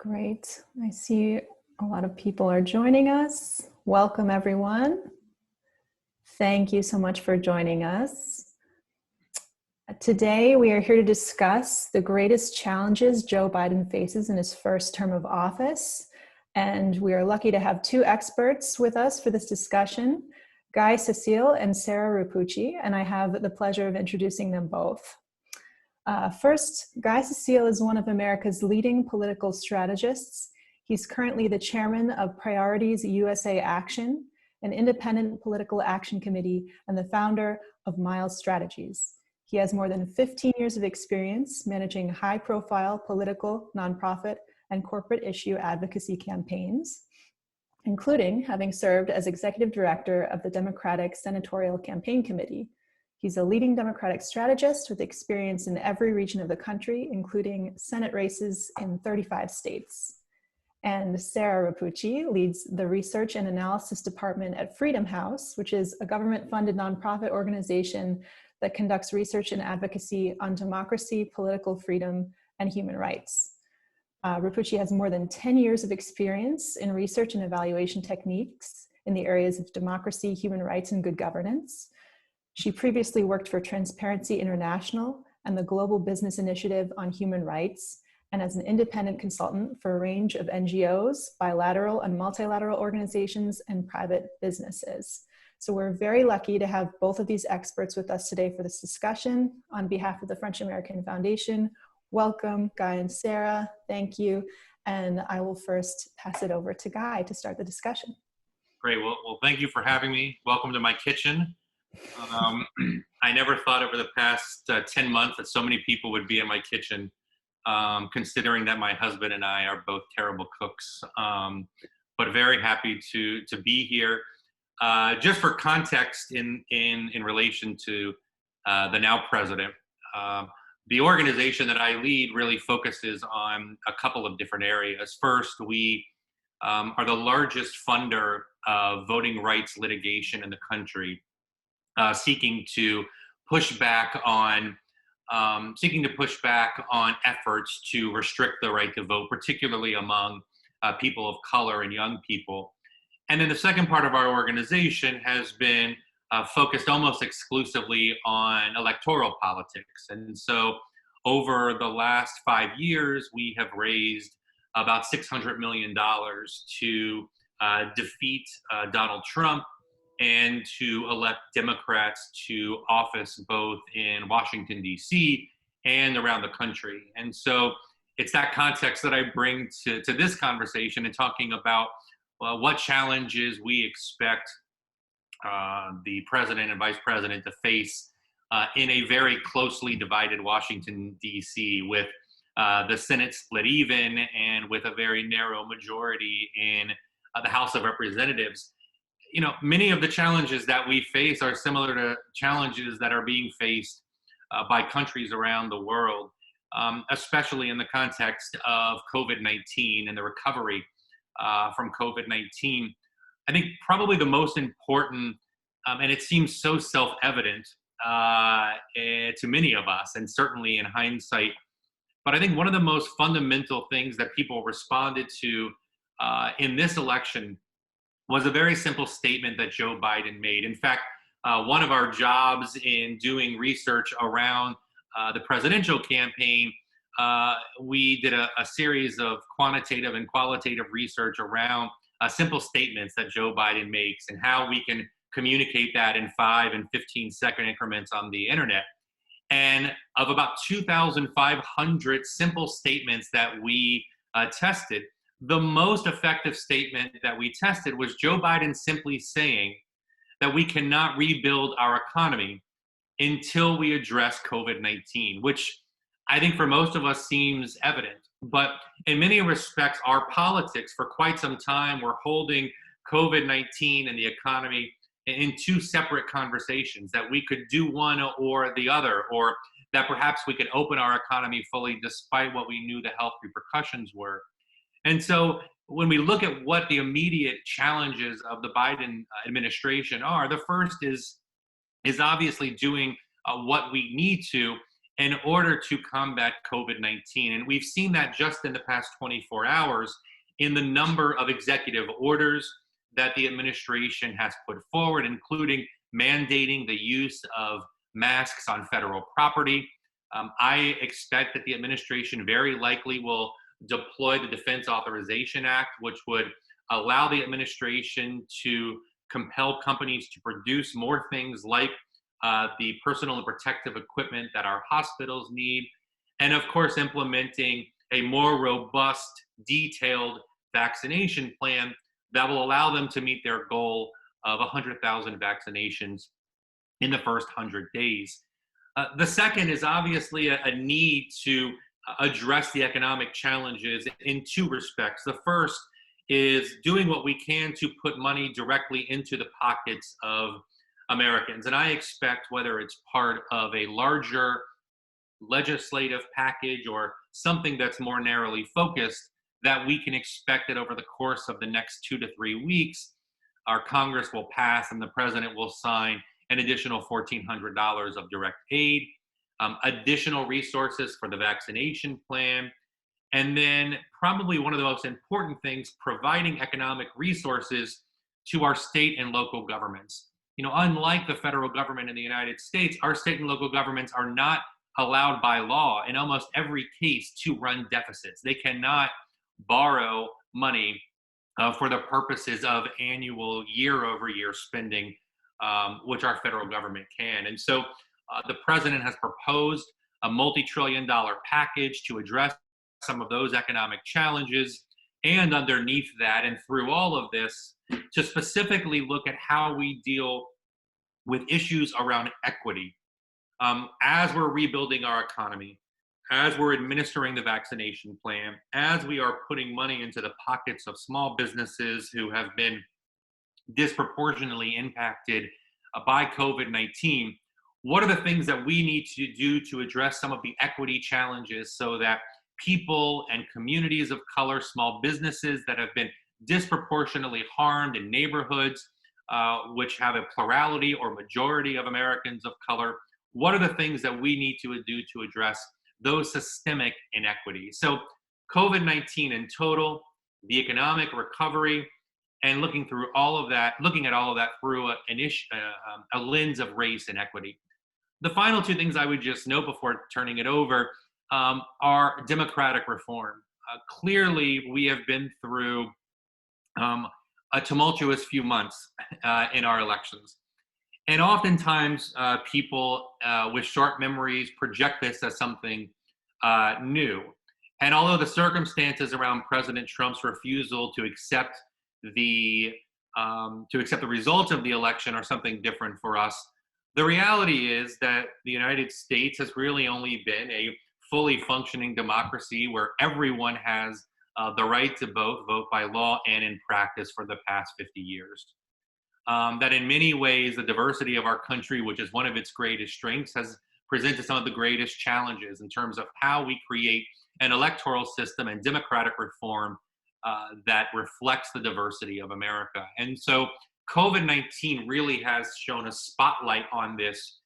Great. I see a lot of people are joining us. Welcome, everyone. Thank you so much for joining us. Today, we are here to discuss the greatest challenges Joe Biden faces in his first term of office. And we are lucky to have two experts with us for this discussion, Guy Cecil and Sarah Repucci, and I have the pleasure of introducing them both. First, Guy Cecil is one of America's leading political strategists. He's currently the chairman of Priorities USA Action, an independent political action committee, and the founder of Miles Strategies. He has more than 15 years of experience managing high-profile political, nonprofit, and corporate issue advocacy campaigns, including having served as executive director of the Democratic Senatorial Campaign Committee. He's a leading Democratic strategist with experience in every region of the country, including Senate races in 35 states. And Sarah Repucci leads the Research and Analysis Department at Freedom House, which is a government-funded nonprofit organization that conducts research and advocacy on democracy, political freedom, and human rights. Repucci has more than 10 years of experience in research and evaluation techniques in the areas of democracy, human rights, and good governance. She previously worked for Transparency International and the Global Business Initiative on Human Rights, and as an independent consultant for a range of NGOs, bilateral and multilateral organizations, and private businesses. So we're very lucky to have both of these experts with us today for this discussion. On behalf of the French American Foundation, welcome, Guy and Sarah. Thank you. And I will first pass it over to Guy to start the discussion. Great. Well, thank you for having me. Welcome to my kitchen. I never thought over the past 10 months that so many people would be in my kitchen, considering that my husband and I are both terrible cooks, but very happy to be here. Just for context in relation to the now president, the organization that I lead really focuses on a couple of different areas. First, we are the largest funder of voting rights litigation in the country. Seeking to push back on efforts to restrict the right to vote, particularly among people of color and young people. And then the second part of our organization has been focused almost exclusively on electoral politics. And so over the last 5 years, we have raised about $600 million to defeat Donald Trump and to elect Democrats to office both in Washington, D.C. and around the country. And so it's that context that I bring to this conversation and talking about what challenges we expect the president and vice president to face in a very closely divided Washington, D.C. with the Senate split even and with a very narrow majority in the House of Representatives. You know, many of the challenges that we face are similar to challenges that are being faced by countries around the world, especially in the context of COVID-19 and the recovery from COVID-19. I think probably the most important, and it seems so self-evident to many of us, and certainly in hindsight, but I think one of the most fundamental things that people responded to in this election was a very simple statement that Joe Biden made. In fact, one of our jobs in doing research around the presidential campaign, we did a series of quantitative and qualitative research around simple statements that Joe Biden makes and how we can communicate that in 5 and 15-second increments on the internet. And of about 2,500 simple statements that we tested, the most effective statement that we tested was Joe Biden simply saying that we cannot rebuild our economy until we address COVID-19, which I think for most of us seems evident. But in many respects, our politics for quite some time were holding COVID-19 and the economy in two separate conversations, that we could do one or the other, or that perhaps we could open our economy fully despite what we knew the health repercussions were. And so when we look at what the immediate challenges of the Biden administration are, the first is obviously doing what we need to in order to combat COVID-19. And we've seen that just in the past 24 hours in the number of executive orders that the administration has put forward, including mandating the use of masks on federal property. I expect that the administration very likely will deploy the Defense Authorization Act, which would allow the administration to compel companies to produce more things like the personal and protective equipment that our hospitals need, and of course, implementing a more robust, detailed vaccination plan that will allow them to meet their goal of 100,000 vaccinations in the first 100 days. The second is obviously a need to address the economic challenges in two respects. The first is doing what we can to put money directly into the pockets of Americans. And I expect, whether it's part of a larger legislative package or something that's more narrowly focused, that we can expect that over the course of the next 2 to 3 weeks, our Congress will pass and the president will sign an additional $1,400 of direct aid, additional resources for the vaccination plan, and then probably one of the most important things, providing economic resources to our state and local governments. You know, unlike the federal government in the United States, our state and local governments are not allowed by law in almost every case to run deficits. They cannot borrow money for the purposes of annual year-over-year spending, which our federal government can. And so the president has proposed a multi-trillion-dollar package to address some of those economic challenges, and underneath that and through all of this, to specifically look at how we deal with issues around equity. As we're rebuilding our economy, as we're administering the vaccination plan, as we are putting money into the pockets of small businesses who have been disproportionately impacted by COVID-19, what are the things that we need to do to address some of the equity challenges so that people and communities of color, small businesses that have been disproportionately harmed in neighborhoods which have a plurality or majority of Americans of color, what are the things that we need to do to address those systemic inequities? So COVID-19 in total, the economic recovery, and looking at all of that through a lens of race and equity. The final two things I would just note before turning it over are democratic reform. Clearly, we have been through a tumultuous few months in our elections. And oftentimes, people with short memories project this as something new. And although the circumstances around President Trump's refusal to accept the results of the election are something different for us, the reality is that the United States has really only been a fully functioning democracy where everyone has the right to vote by law and in practice for the past 50 years. That in many ways, the diversity of our country, which is one of its greatest strengths, has presented some of the greatest challenges in terms of how we create an electoral system and democratic reform that reflects the diversity of America. And so COVID-19 really has shown a spotlight on this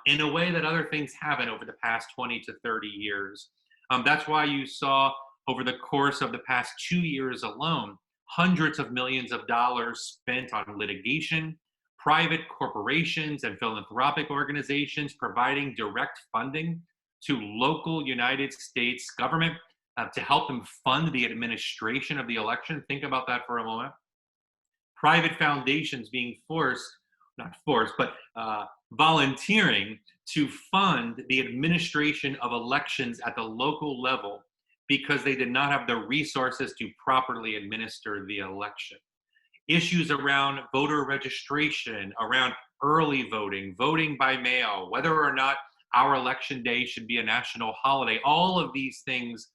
in a way that other things haven't over the past 20 to 30 years. That's why you saw over the course of the past 2 years alone, hundreds of millions of dollars spent on litigation, private corporations and philanthropic organizations providing direct funding to local United States government to help them fund the administration of the election. Think about that for a moment. Private foundations being volunteering to fund the administration of elections at the local level because they did not have the resources to properly administer the election. Issues around voter registration, around early voting, voting by mail, whether or not our election day should be a national holiday, all of these things,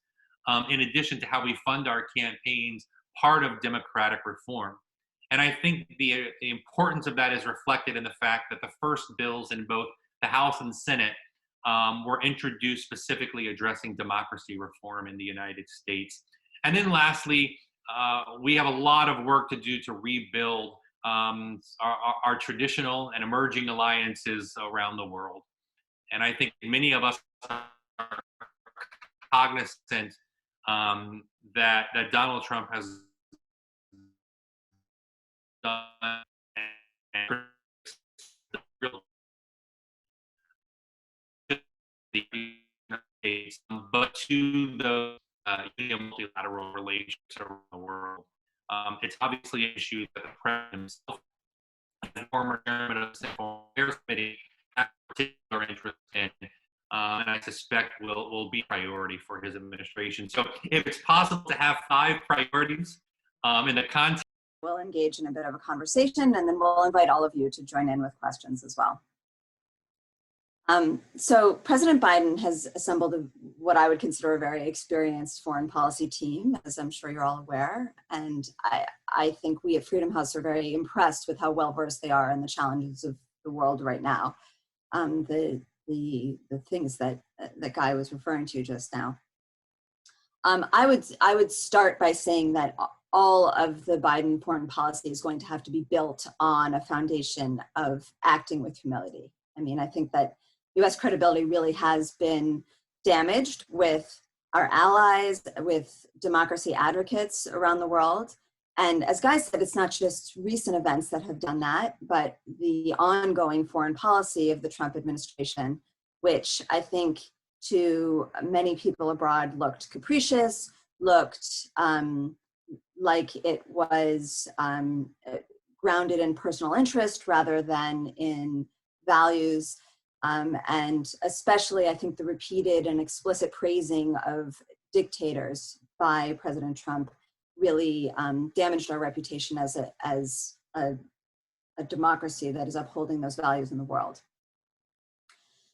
in addition to how we fund our campaigns, part of democratic reform. And I think the importance of that is reflected in the fact that the first bills in both the House and Senate were introduced specifically addressing democracy reform in the United States. And then lastly, we have a lot of work to do to rebuild our traditional and emerging alliances around the world. And I think many of us are cognizant that Donald Trump has done and the United States, but to the multilateral relations around the world. It's obviously an issue that the president himself, as former chairman of the Senate Foreign Affairs Committee, has particular interest in, and I suspect will be a priority for his administration. So, if it's possible to have 5 priorities in the context, we'll engage in a bit of a conversation, and then we'll invite all of you to join in with questions as well. So President Biden has assembled what I would consider a very experienced foreign policy team, as I'm sure you're all aware. And I think we at Freedom House are very impressed with how well-versed they are in the challenges of the world right now. The things that Guy was referring to just now. I would start by saying that all of the Biden foreign policy is going to have to be built on a foundation of acting with humility. I mean, I think that U.S. credibility really has been damaged with our allies, with democracy advocates around the world. And as Guy said, it's not just recent events that have done that, but the ongoing foreign policy of the Trump administration, which I think to many people abroad looked capricious, looked like it was grounded in personal interest rather than in values. And especially, I think the repeated and explicit praising of dictators by President Trump really damaged our reputation as a democracy that is upholding those values in the world.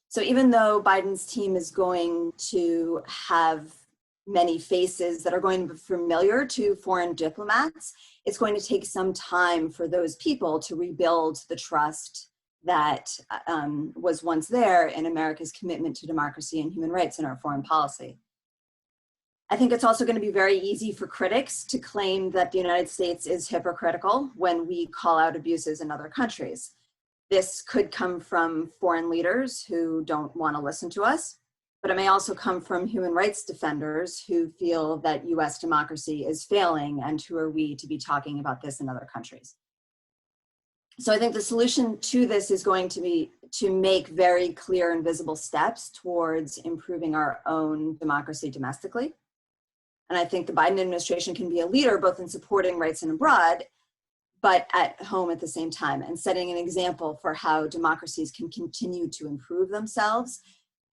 So even though Biden's team is going to have many faces that are going to be familiar to foreign diplomats, it's going to take some time for those people to rebuild the trust that was once there in America's commitment to democracy and human rights in our foreign policy. I think it's also going to be very easy for critics to claim that the United States is hypocritical when we call out abuses in other countries. This could come from foreign leaders who don't want to listen to us, but it may also come from human rights defenders who feel that US democracy is failing, and who are we to be talking about this in other countries. So I think the solution to this is going to be to make very clear and visible steps towards improving our own democracy domestically. And I think the Biden administration can be a leader both in supporting rights and abroad, but at home at the same time, and setting an example for how democracies can continue to improve themselves.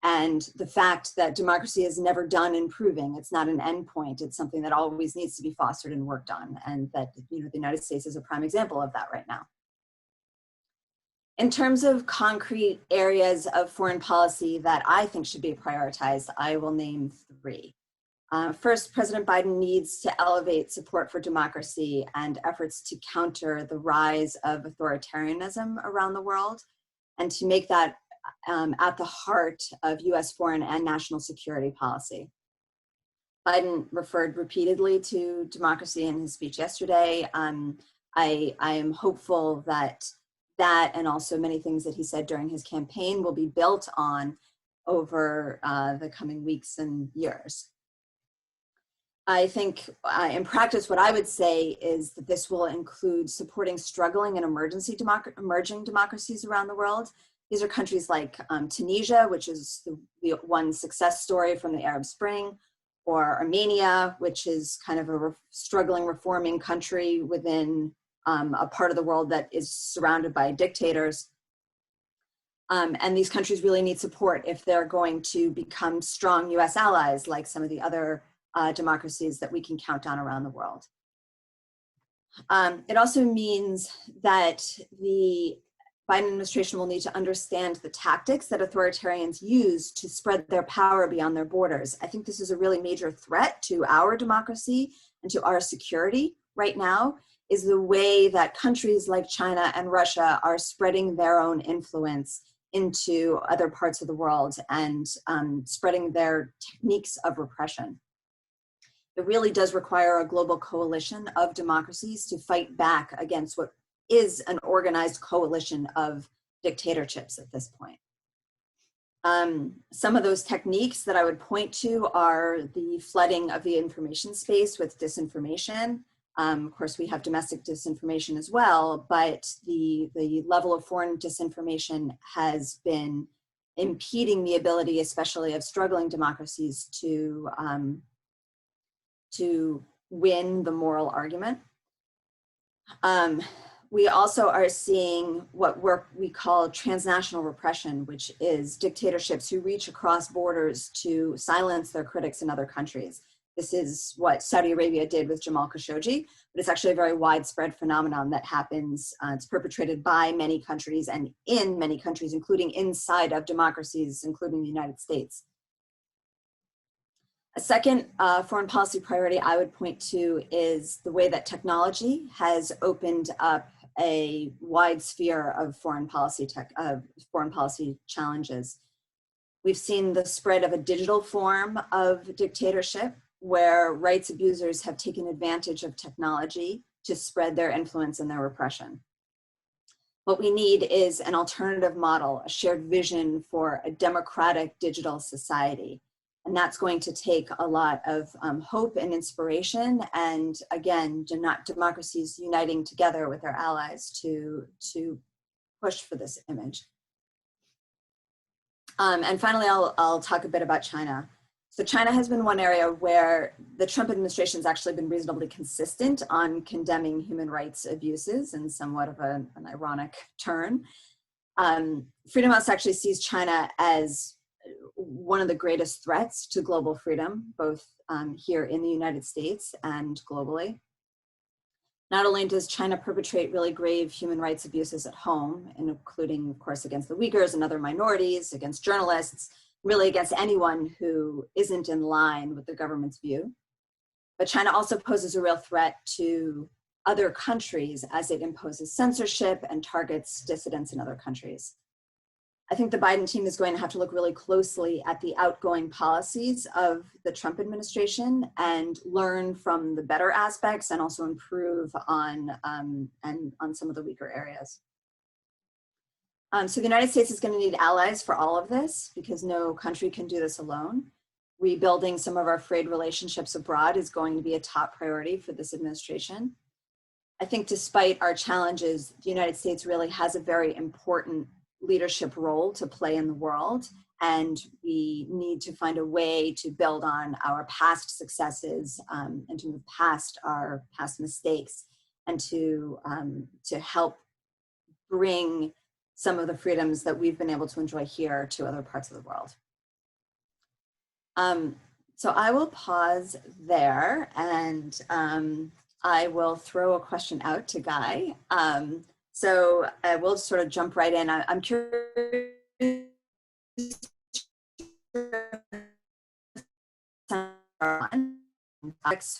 And the fact that democracy is never done improving, it's not an endpoint, it's something that always needs to be fostered and worked on. And that, you know, the United States is a prime example of that right now. In terms of concrete areas of foreign policy that I think should be prioritized, I will name 3. First, President Biden needs to elevate support for democracy and efforts to counter the rise of authoritarianism around the world, and to make that at the heart of US foreign and national security policy. Biden referred repeatedly to democracy in his speech yesterday. I am hopeful that and also many things that he said during his campaign will be built on over the coming weeks and years. I think in practice, what I would say is that this will include supporting struggling and emerging democracies around the world. These are countries like Tunisia, which is the one success story from the Arab Spring, or Armenia, which is kind of a struggling reforming country within a part of the world that is surrounded by dictators. And these countries really need support if they're going to become strong US allies, like some of the other democracies that we can count on around the world. It also means that the Biden administration will need to understand the tactics that authoritarians use to spread their power beyond their borders. I think this is a really major threat to our democracy and to our security right now, is the way that countries like China and Russia are spreading their own influence into other parts of the world and spreading their techniques of repression. It really does require a global coalition of democracies to fight back against what is an organized coalition of dictatorships at this point. Some of those techniques that I would point to are the flooding of the information space with disinformation. Of course, we have domestic disinformation as well, but the level of foreign disinformation has been impeding the ability, especially of struggling democracies, to win the moral argument. We also are seeing what we call transnational repression, which is dictatorships who reach across borders to silence their critics in other countries. This is what Saudi Arabia did with Jamal Khashoggi, but it's actually a very widespread phenomenon that happens. It's perpetrated by many countries and in many countries, including inside of democracies, including the United States. A second foreign policy priority I would point to is the way that technology has opened up a wide sphere of foreign policy challenges. We've seen the spread of a digital form of dictatorship where rights abusers have taken advantage of technology to spread their influence and their repression. What we need is an alternative model, a shared vision for a democratic digital society. And that's going to take a lot of hope and inspiration, and again, democracies uniting together with their allies to push for this image. And finally, I'll talk a bit about China. So China has been one area where the Trump administration has actually been reasonably consistent on condemning human rights abuses in somewhat of an ironic turn. Freedom House actually sees China as one of the greatest threats to global freedom, both here in the United States and globally. Not only does China perpetrate really grave human rights abuses at home, including, of course, against the Uyghurs and other minorities, against journalists, really against anyone who isn't in line with the government's view, but China also poses a real threat to other countries as it imposes censorship and targets dissidents in other countries. I think the Biden team is going to have to look really closely at the outgoing policies of the Trump administration and learn from the better aspects and also improve on some of the weaker areas. So the United States is going to need allies for all of this because no country can do this alone. Rebuilding some of our frayed relationships abroad is going to be a top priority for this administration. I think despite our challenges, the United States really has a very important leadership role to play in the world, and we need to find a way to build on our past successes and to move past our past mistakes and to help bring some of the freedoms that we've been able to enjoy here to other parts of the world. So I will pause there and I will throw a question out to Guy. So I will sort of jump right in. I'm curious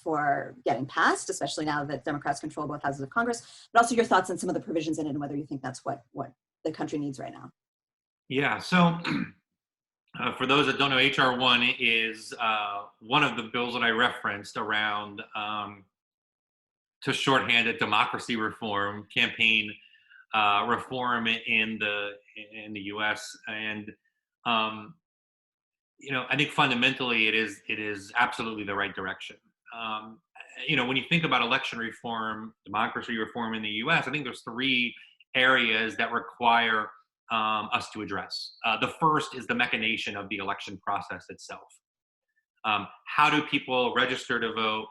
for getting passed, especially now that Democrats control both houses of Congress, but also your thoughts on some of the provisions in it and whether you think that's what the country needs right now. Yeah, so for those that don't know, HR 1 is one of the bills that I referenced around to shorthand it, democracy reform, campaign reform in the U.S. And you know, I think fundamentally it is absolutely the right direction. You know, when you think about election reform, democracy reform in the U.S., I think there's three areas that require us to address. The first is the machination of the election process itself. How do people register to vote?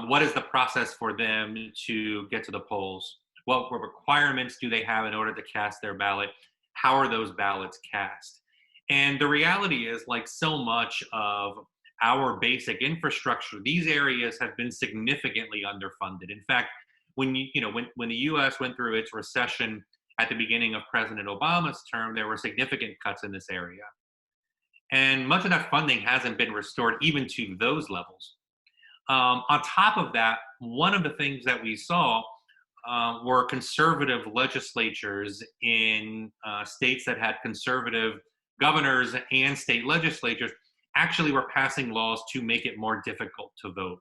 What is the process for them to get to the polls? What requirements do they have in order to cast their ballot? How are those ballots cast? And the reality is, like so much of our basic infrastructure, these areas have been significantly underfunded. In fact, when the U.S. went through its recession at the beginning of President Obama's term, there were significant cuts in this area. And much of that funding hasn't been restored even to those levels. On top of that, one of the things that we saw were conservative legislatures in states that had conservative governors and state legislatures actually were passing laws to make it more difficult to vote.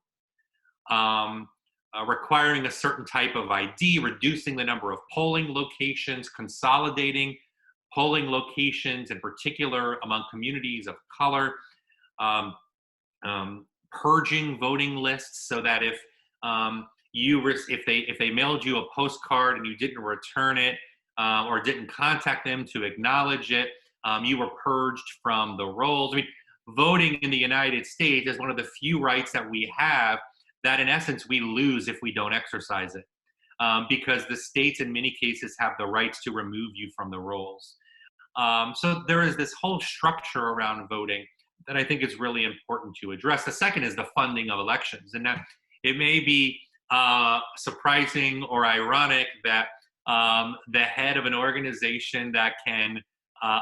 Requiring a certain type of ID, reducing the number of polling locations, consolidating polling locations, in particular among communities of color, um, purging voting lists so that if if they mailed you a postcard and you didn't return it or didn't contact them to acknowledge it, you were purged from the rolls. I mean, voting in the United States is one of the few rights that we have that, in essence, we lose if we don't exercise it, because the states, in many cases, have the rights to remove you from the rolls. So there is this whole structure around voting that I think is really important to address. The second is the funding of elections, and that it may be surprising or ironic that the head of an organization that can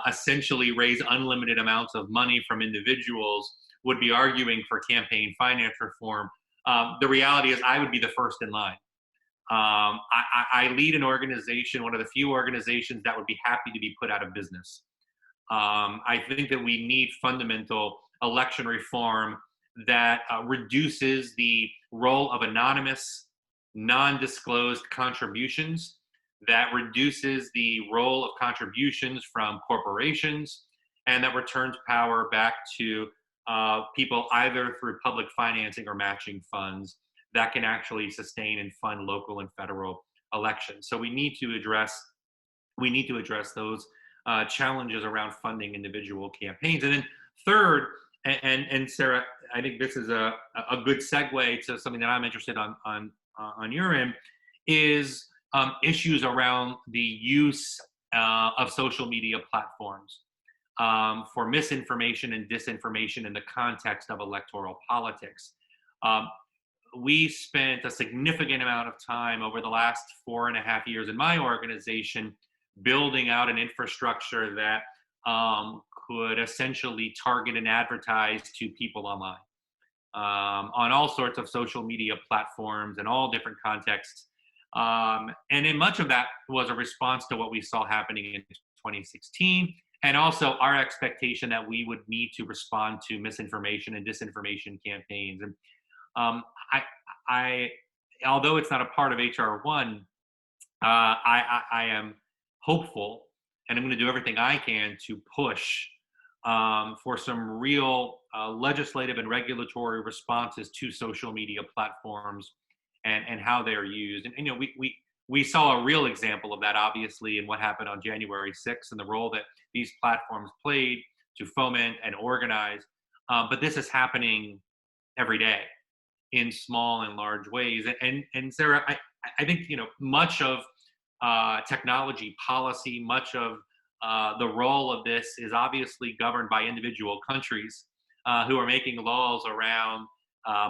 essentially raise unlimited amounts of money from individuals would be arguing for campaign finance reform. The reality is I would be the first in line. I lead an organization, one of the few organizations that would be happy to be put out of business. I think that we need fundamental election reform that reduces the role of anonymous, non-disclosed contributions, that reduces the role of contributions from corporations, and that returns power back to people either through public financing or matching funds that can actually sustain and fund local and federal elections. So we need to address those challenges around funding individual campaigns. And then third, and Sarah, I think this is a good segue to something that I'm interested on your end, is issues around the use of social media platforms for misinformation and disinformation in the context of electoral politics. We spent a significant amount of time over the last 4.5 years in my organization building out an infrastructure that could essentially target and advertise to people online on all sorts of social media platforms in all different contexts. And in much of that was a response to what we saw happening in 2016, and also our expectation that we would need to respond to misinformation and disinformation campaigns. And I although it's not a part of HR 1, I am hopeful, and I'm going to do everything I can to push for some real legislative and regulatory responses to social media platforms and how they're used. And you know, we saw a real example of that, obviously, in what happened on January 6th and the role that these platforms played to foment and organize. But this is happening every day in small and large ways. And Sarah, I think, you know, much of technology policy, much of the role of this is obviously governed by individual countries who are making laws around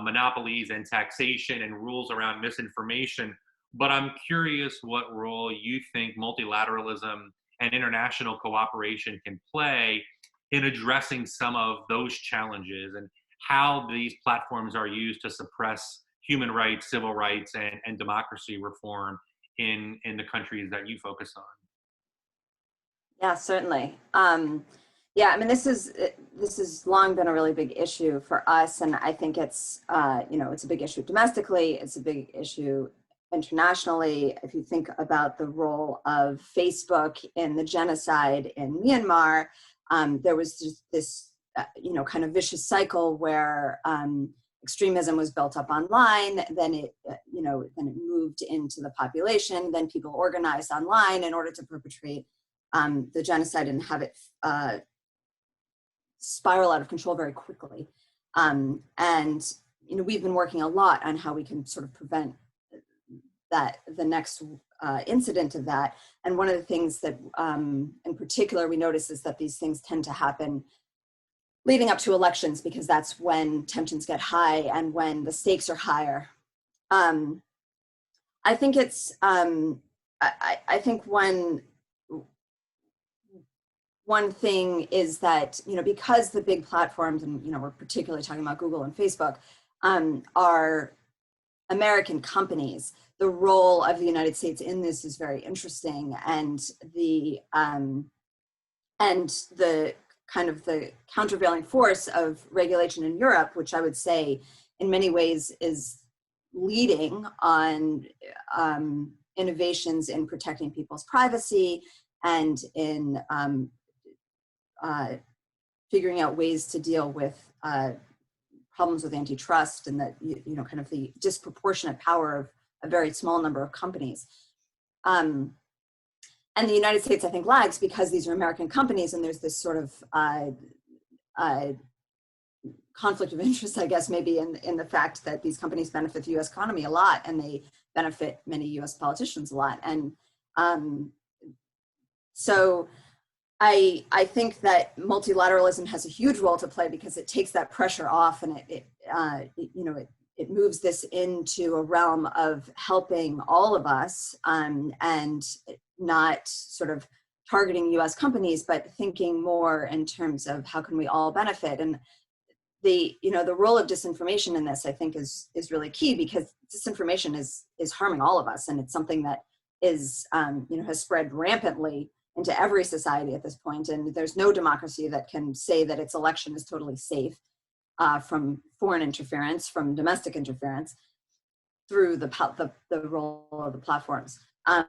monopolies and taxation and rules around misinformation. But I'm curious what role you think multilateralism and international cooperation can play in addressing some of those challenges, and how these platforms are used to suppress human rights, civil rights, and democracy reform in the countries that you focus on. Yeah, certainly. Yeah, I mean, this has long been a really big issue for us, and I think it's it's a big issue domestically. It's a big issue internationally. If you think about the role of Facebook in the genocide in Myanmar, there was just this kind of vicious cycle where extremism was built up online, then it moved into the population, then people organized online in order to perpetrate the genocide and have it spiral out of control very quickly. And we've been working a lot on how we can sort of prevent the next incident of that. And one of the things that in particular we notice is that these things tend to happen leading up to elections, because that's when tensions get high and when the stakes are higher. I think it's, I think one thing is that, because the big platforms, and we're particularly talking about Google and Facebook, are American companies, the role of the United States in this is very interesting, and the kind of the countervailing force of regulation in Europe, which I would say in many ways is leading on innovations in protecting people's privacy and in figuring out ways to deal with problems with antitrust and that, kind of the disproportionate power of a very small number of companies. And the United States, I think, lags because these are American companies, and there's this sort of conflict of interest, I guess, maybe in the fact that these companies benefit the U.S. economy a lot, and they benefit many U.S. politicians a lot. And so I think that multilateralism has a huge role to play because it takes that pressure off, and it moves this into a realm of helping all of us, and not sort of targeting U.S. companies, but thinking more in terms of how can we all benefit. And the role of disinformation in this, I think, is really key, because disinformation is harming all of us, and it's something that is has spread rampantly into every society at this point. And there's no democracy that can say that its election is totally safe from foreign interference, from domestic interference, through the role of the platforms. I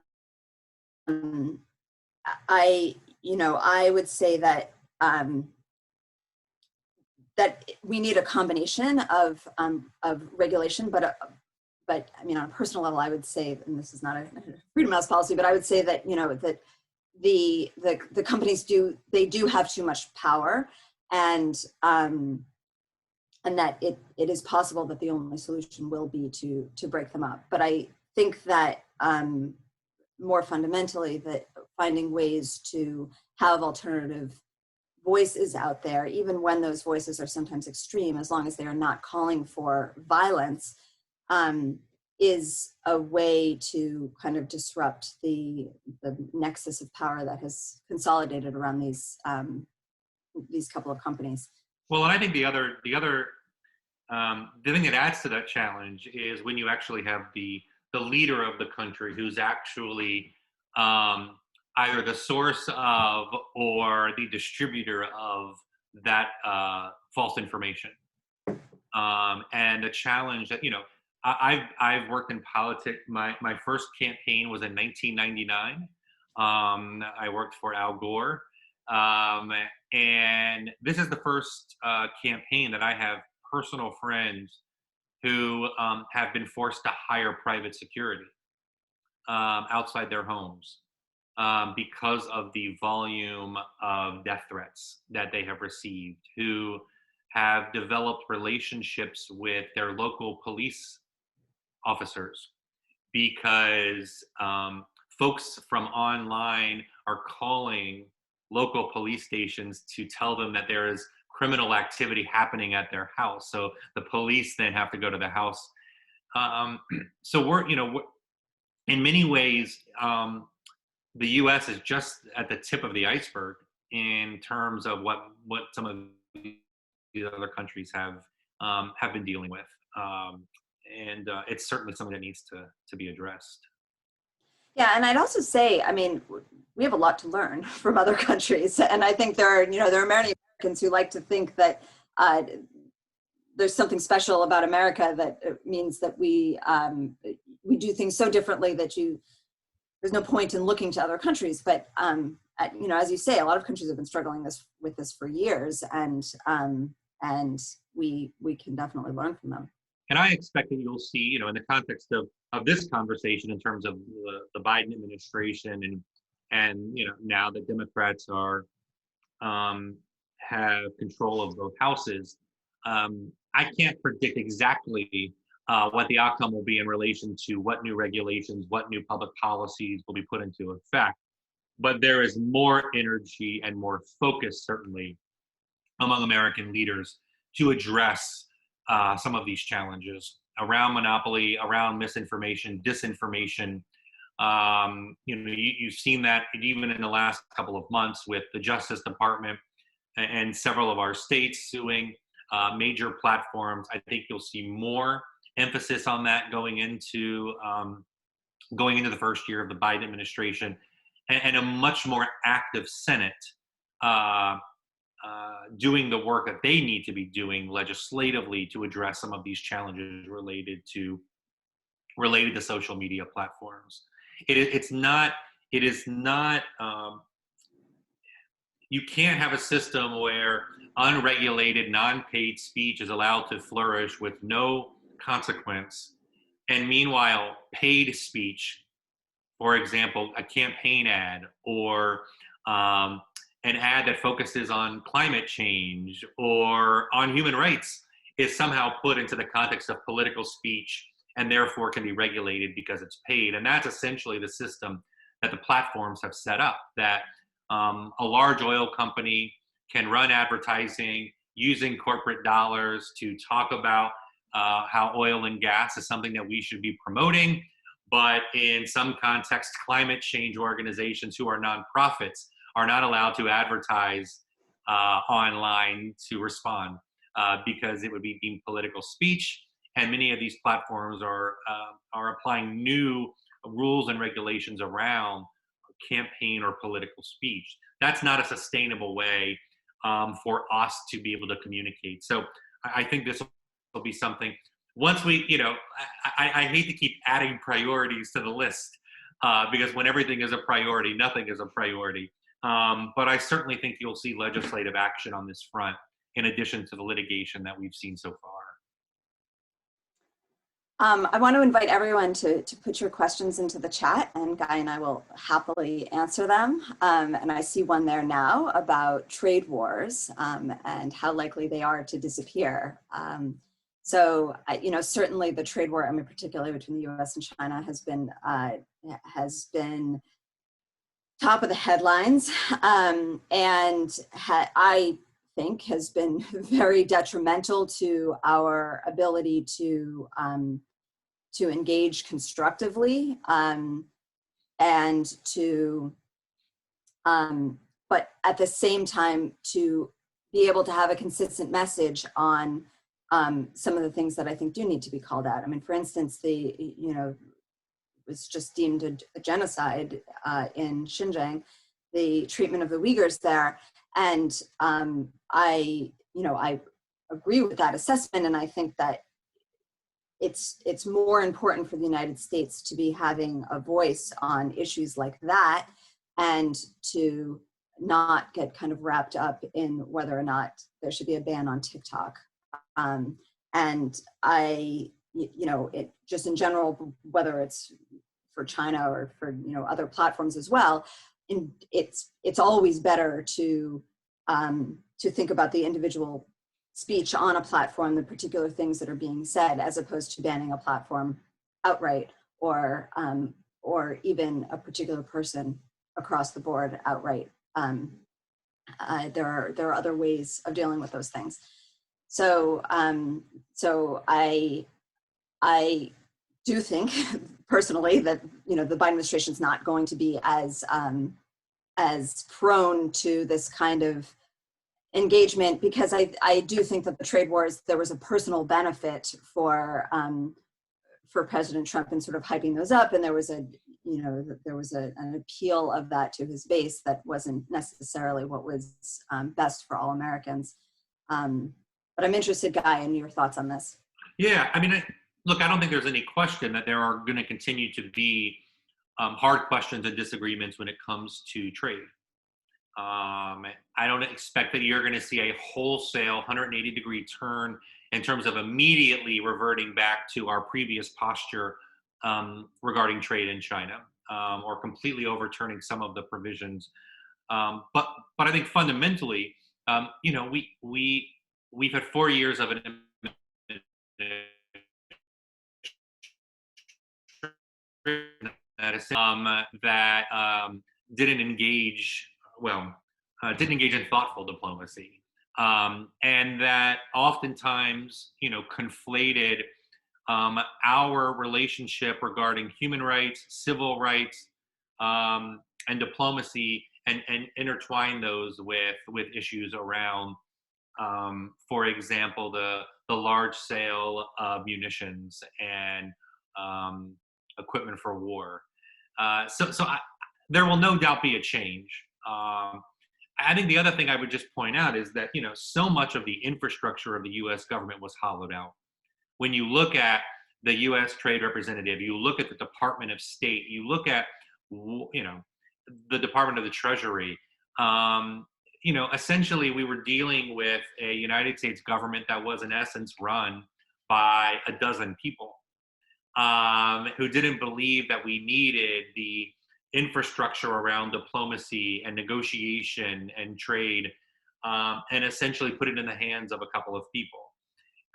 would say that that we need a combination of regulation, but I mean, on a personal level, I would say, and this is not a Freedom House policy, but I would say that that the companies do have too much power, and that it is possible that the only solution will be to break them up. But I think that more fundamentally, that finding ways to have alternative voices out there, even when those voices are sometimes extreme, as long as they are not calling for violence, is a way to kind of disrupt the nexus of power that has consolidated around these couple of companies. Well, and I think the thing that adds to that challenge is when you actually have the leader of the country who's actually either the source of or the distributor of that false information. And the challenge that, I've worked in politics. My first campaign was in 1999. I worked for Al Gore. And this is the first campaign that I have personal friends who have been forced to hire private security outside their homes because of the volume of death threats that they have received, who have developed relationships with their local police officers because folks from online are calling local police stations to tell them that there is criminal activity happening at their house. So the police then have to go to the house. So we're in many ways, the U.S. is just at the tip of the iceberg in terms of what some of the other countries have been dealing with. And it's certainly something that needs to be addressed. Yeah, and I'd also say, I mean, we have a lot to learn from other countries, and I think there are many Americans who like to think that there's something special about America that means that we do things so differently that there's no point in looking to other countries. But as you say, a lot of countries have been struggling with this for years, and we can definitely learn from them. And I expect that you'll see, in the context of this conversation, in terms of the Biden administration and now that Democrats have control of both houses, I can't predict exactly what the outcome will be in relation to what new regulations, what new public policies will be put into effect. But there is more energy and more focus, certainly, among American leaders to address some of these challenges around monopoly, around misinformation, disinformation. You've seen that even in the last couple of months with the Justice Department and several of our states suing major platforms. I think you'll see more emphasis on that going into the first year of the Biden administration, and a much more active Senate doing the work that they need to be doing legislatively to address some of these challenges related to social media platforms. It's not it is not, you can't have a system where unregulated, non-paid speech is allowed to flourish with no consequence. And meanwhile, paid speech, for example, a campaign ad or an ad that focuses on climate change or on human rights, is somehow put into the context of political speech and therefore can be regulated because it's paid. And that's essentially the system that the platforms have set up, that a large oil company can run advertising using corporate dollars to talk about how oil and gas is something that we should be promoting. But in some contexts, climate change organizations who are nonprofits are not allowed to advertise online to respond because it would be deemed political speech. And many of these platforms are applying new rules and regulations around campaign or political speech. That's not a sustainable way for us to be able to communicate. So I think this will be something, once we, I hate to keep adding priorities to the list because when everything is a priority, nothing is a priority. But I certainly think you'll see legislative action on this front in addition to the litigation that we've seen so far. I want to invite everyone to put your questions into the chat, and Guy and I will happily answer them. And I see one there now about trade wars and how likely they are to disappear. So, certainly the trade war, particularly between the U.S. and China, has been top of the headlines, and I think has been very detrimental to our ability to engage constructively and to, but at the same time to be able to have a consistent message on some of the things that I think do need to be called out. For instance, it was just deemed a genocide in Xinjiang, the treatment of the Uyghurs there. And I agree with that assessment, and I think that it's more important for the United States to be having a voice on issues like that, and to not get kind of wrapped up in whether or not there should be a ban on TikTok. And it just in general, whether it's for China or for other platforms as well, it's always better to think about the individual speech on a platform, the particular things that are being said, as opposed to banning a platform outright, or even a particular person across the board outright. There are other ways of dealing with those things. So I do think personally that the Biden administration is not going to be as prone to this kind of engagement, because I do think that the trade wars, there was a personal benefit for President Trump in sort of hyping those up, and there was an appeal of that to his base that wasn't necessarily what was best for all Americans. But I'm interested, Guy, in your thoughts on this. Yeah, look, I don't think there's any question that there are going to continue to be hard questions and disagreements when it comes to trade. I don't expect that you're going to see a wholesale 180-degree turn in terms of immediately reverting back to our previous posture regarding trade in China, or completely overturning some of the provisions. But I think fundamentally, we've had 4 years of an that didn't engage in thoughtful diplomacy, and that oftentimes, conflated our relationship regarding human rights, civil rights, and diplomacy, and intertwine those with issues around, for example, the large sale of munitions and equipment for war. So there will no doubt be a change. I think the other thing I would just point out is that, so much of the infrastructure of the U.S. government was hollowed out. When you look at the U.S. Trade Representative, you look at the Department of State, you look at, the Department of the Treasury, essentially we were dealing with a United States government that was in essence run by a dozen people who didn't believe that we needed the infrastructure around diplomacy and negotiation and trade, and essentially put it in the hands of a couple of people.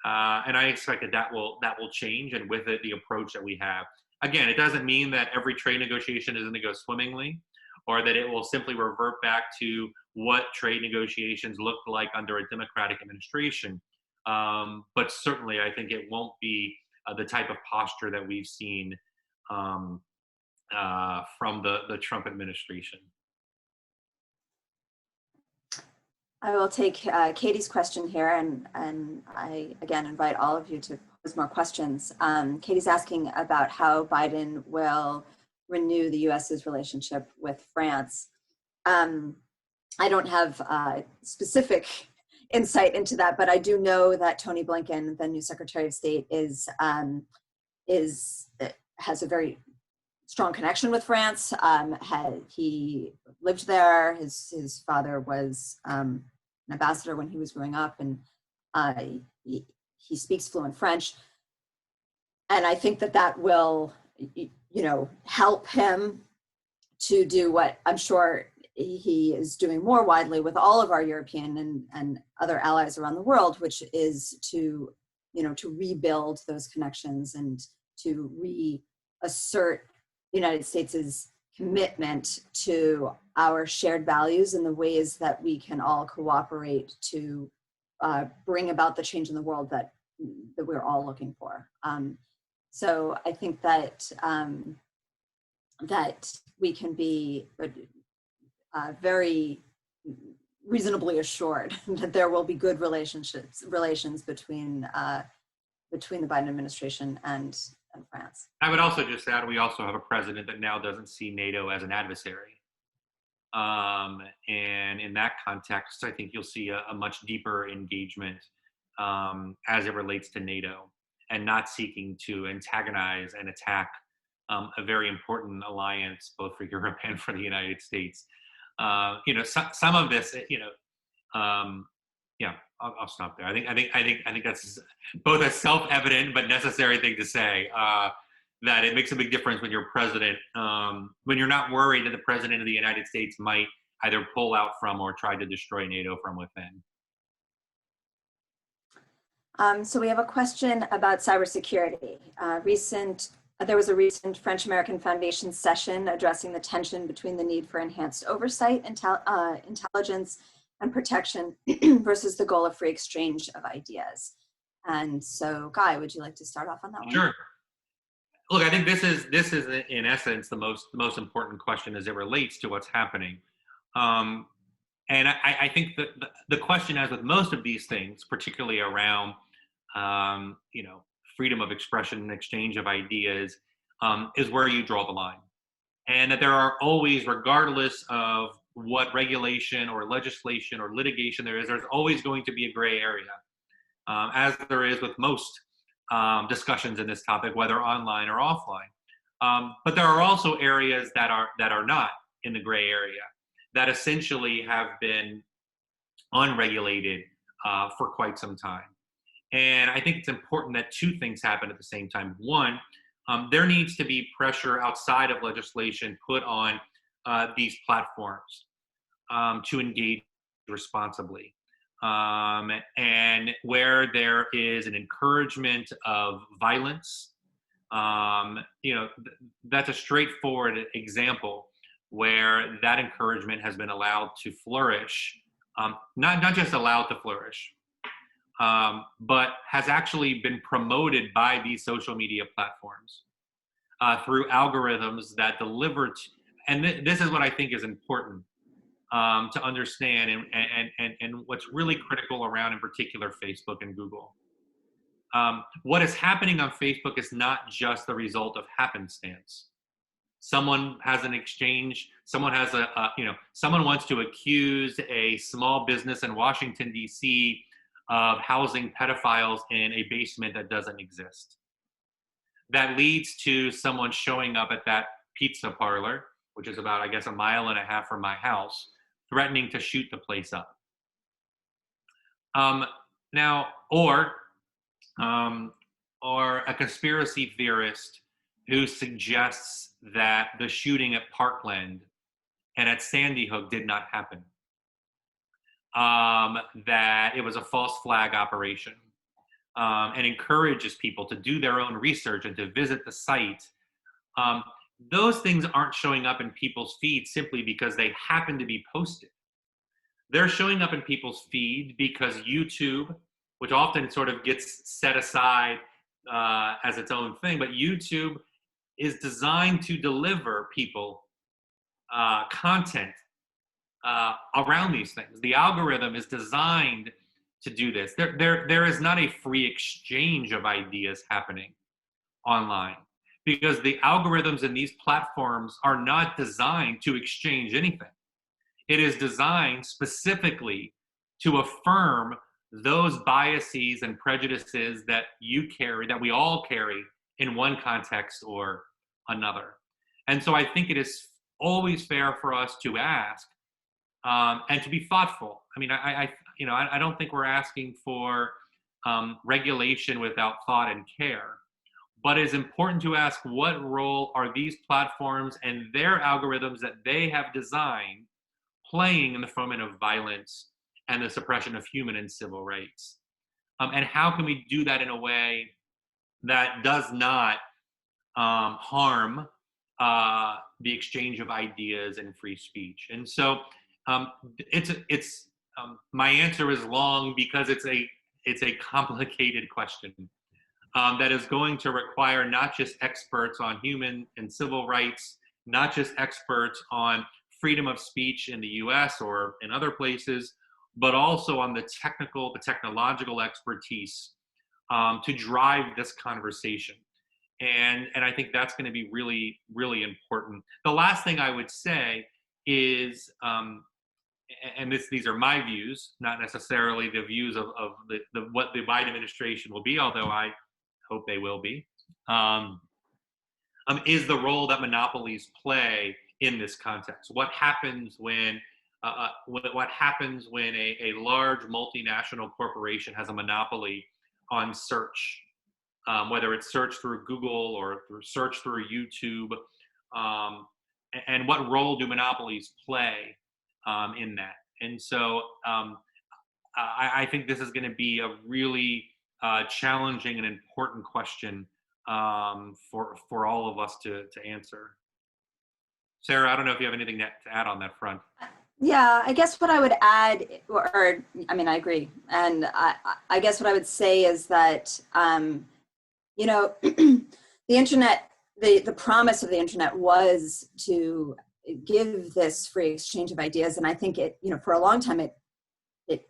And I expect that will change, and with it, the approach that we have. Again, it doesn't mean that every trade negotiation is going to go swimmingly, or that it will simply revert back to what trade negotiations looked like under a Democratic administration. But certainly, I think it won't be the type of posture that we've seen from the Trump administration. I will take Katie's question here, and I again invite all of you to pose more questions. Katie's asking about how Biden will renew the U.S.'s relationship with France. I don't have specific insight into that, but I do know that Tony Blinken, the new Secretary of State, has a very strong connection with France. He lived there. His father was an ambassador when he was growing up, and he speaks fluent French. And I think that will, help him to do what I'm sure he is doing more widely with all of our European and other allies around the world, which is to rebuild those connections and to reassert the United States' commitment to our shared values and the ways that we can all cooperate to bring about the change in the world that we're all looking for. So I think that we can be very reasonably assured that there will be good relations between the Biden administration and France. I would also just add, we also have a president that now doesn't see NATO as an adversary. And in that context, I think you'll see a much deeper engagement as it relates to NATO, and not seeking to antagonize and attack a very important alliance, both for Europe and for the United States. Some of this, I'll stop there. I think that's both a self-evident but necessary thing to say. That it makes a big difference when you're president, when you're not worried that the president of the United States might either pull out from or try to destroy NATO from within. So we have a question about cybersecurity. There was a recent French-American Foundation session addressing the tension between the need for enhanced oversight, intelligence, and protection versus the goal of free exchange of ideas. And so, Guy, would you like to start off on that one? Sure. Look, I think this is in essence the most important question as it relates to what's happening. And I think that the question, as with most of these things, particularly around freedom of expression and exchange of ideas, is where you draw the line. And that there are always, regardless of what regulation or legislation or litigation there's always going to be a gray area, as there is with most discussions in this topic, whether online or offline. But there are also areas that are not in the gray area, that essentially have been unregulated for quite some time. And I think it's important that two things happen at the same time. One, there needs to be pressure outside of legislation put on these platforms to engage responsibly. And where there is an encouragement of violence, that's a straightforward example where that encouragement has been allowed to flourish, not just allowed to flourish, but has actually been promoted by these social media platforms through algorithms that deliver. And this is what I think is important to understand, and what's really critical around, in particular, Facebook and Google. What is happening on Facebook is not just the result of happenstance. Someone has an exchange. Someone has someone wants to accuse a small business in Washington, D.C. of housing pedophiles in a basement that doesn't exist. That leads to someone showing up at that pizza parlor which is about, I guess, 1.5 miles from my house, threatening to shoot the place up. Now, or a conspiracy theorist who suggests that the shooting at Parkland and at Sandy Hook did not happen, that it was a false flag operation, and encourages people to do their own research and to visit the site. Those things aren't showing up in people's feeds simply because they happen to be posted. They're showing up in people's feed because YouTube, which often sort of gets set aside as its own thing, but YouTube is designed to deliver people content around these things. The algorithm is designed to do this. There is not a free exchange of ideas happening online, because the algorithms in these platforms are not designed to exchange anything. It is designed specifically to affirm those biases and prejudices that you carry, that we all carry in one context or another. And so I think it is always fair for us to ask and to be thoughtful. I mean, I don't think we're asking for regulation without thought and care, but it's important to ask, what role are these platforms and their algorithms that they have designed playing in the foment of violence and the suppression of human and civil rights? And how can we do that in a way that does not harm the exchange of ideas and free speech? And so my answer is long because it's a complicated question that is going to require not just experts on human and civil rights, not just experts on freedom of speech in the US or in other places, but also on the technological expertise to drive this conversation. And I think that's going to be really, really important. The last thing I would say is, and these are my views, not necessarily the views of what the Biden administration will be, although I hope they will be, is the role that monopolies play in this context. What happens when a large multinational corporation has a monopoly on search, whether it's search through Google or through search through YouTube, and what role do monopolies play in that? And so I think this is going to be a really challenging and important question for all of us to answer. Sarah, I don't know if you have anything to add on that front. Yeah, I guess what I would add, or I mean, I agree. And I guess what I would say is that, you know, the internet, the promise of the internet was to give this free exchange of ideas. And I think it, you know, for a long time,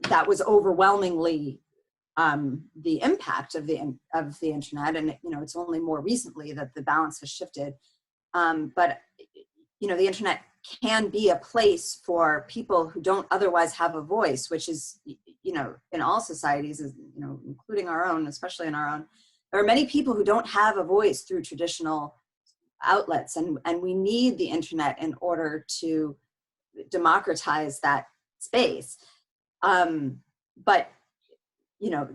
that was overwhelmingly the impact of the internet. And, you know, it's only more recently that the balance has shifted. But, you know, the internet can be a place for people who don't otherwise have a voice, which is, you know, in all societies, you know, including our own, especially in our own, there are many people who don't have a voice through traditional outlets, and we need the internet in order to democratize that space. But, you know,